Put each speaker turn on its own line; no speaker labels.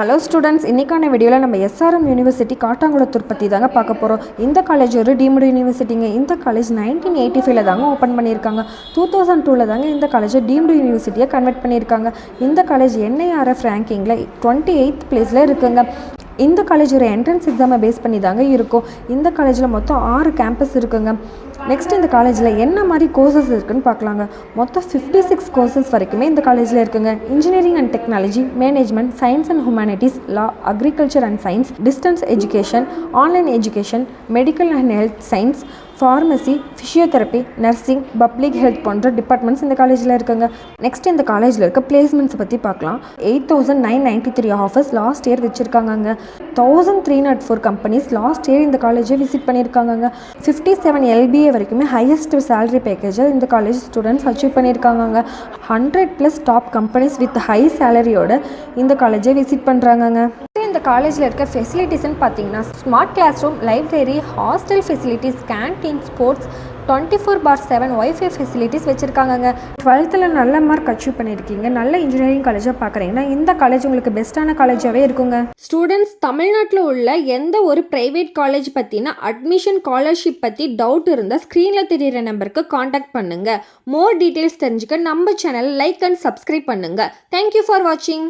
Hello students, இன்றைக்கான வீடியோவில் நம்ம எஸ்ஆர்எம் யூனிவர்சிட்டி காட்டாங்குளத்தூர் பற்றி தாங்க பார்க்க போகிறோம். இந்த காலேஜ் ஒரு டீம்டு யூனிவர்சிட்டிங்க. இந்த காலேஜ் 1985 தாங்க ஓப்பன் பண்ணியிருக்காங்க. 2002 தாங்க இந்த காலேஜை டீம்டு யூனிவர்சிட்டியை கன்வெர்ட் பண்ணியிருக்காங்க. இந்த காலேஜ் NIRF ரேங்கிங்கில் 28th பிளேஸில் இருக்குங்க. இந்த காலேஜ் ஒரு என்ட்ரன்ஸ் எக்ஸாமை பேஸ் பண்ணி தாங்க இருக்கும். இந்த காலேஜில் மொத்தம் 6 கேம்பஸ் இருக்குங்க. நெக்ஸ்ட் இந்த காலேஜில் என்ன மாதிரி கோர்சஸ் இருக்குதுன்னு பார்க்கலாங்க. மொத்தம் 56 கோர்சஸ் வரைக்குமே இந்த காலேஜில் இருக்குங்க. Engineering and technology, management, science and humanities, law, agriculture and science, distance education, online education, medical and health science, pharmacy, physiotherapy, nursing, public health போன்ற டிபார்ட்மெண்ட்ஸ் இந்த காலேஜில் இருக்குங்க. நெக்ஸ்ட் இந்த காலேஜில் இருக்க பிளேஸ்மெண்ட்ஸ் பற்றி பார்க்கலாம். 8993 ஆஃபர்ஸ் லாஸ்ட் இயர் வச்சுருக்காங்க. 1304 கம்பெனிஸ் லாஸ்ட் இயர் இந்த காலேஜை விசிட் பண்ணியிருக்காங்க. 57 LBA வரைக்குமே ஹையஸ்ட் சேலரி பேக்கேஜை இந்த காலேஜ் ஸ்டூடெண்ட்ஸ் அச்சீவ் பண்ணியிருக்காங்க. 100+ டாப் கம்பெனிஸ் வித் ஹை சேலரியோட இந்த காலேஜை விசிட் பண்ணுறாங்க. இந்த காலேஜில் இருக்க ஃபெசிலிட்டிஸ்ன்னு பார்த்தீங்கன்னா smart class room, library, hostel facilities, canteen, sports, 24/7 wifi facilities வச்சுருக்காங்க. 12th நல்ல மார்க் அச்சீவ் பண்ணியிருக்கீங்க, நல்ல இன்ஜினியரிங் காலேஜாக பார்க்குறீங்கன்னா இந்த காலேஜ் உங்களுக்கு பெஸ்ட்டான காலேஜாகவே இருக்குங்க.
ஸ்டூடெண்ட்ஸ், தமிழ்நாட்டில் உள்ள எந்த ஒரு ப்ரைவேட் காலேஜ் பற்றின அட்மிஷன் ஸ்காலர்ஷிப் பற்றி டவுட் இருந்தால் ஸ்க்ரீனில் தெரிகிற நம்பருக்கு காண்டாக்ட் பண்ணுங்கள். மோர் டீட்டெயில்ஸ் தெரிஞ்சுக்க நம்ம சேனல் லைக் அண்ட் சப்ஸ்கிரைப் பண்ணுங்கள். தேங்க்யூ ஃபார் வாட்சிங்.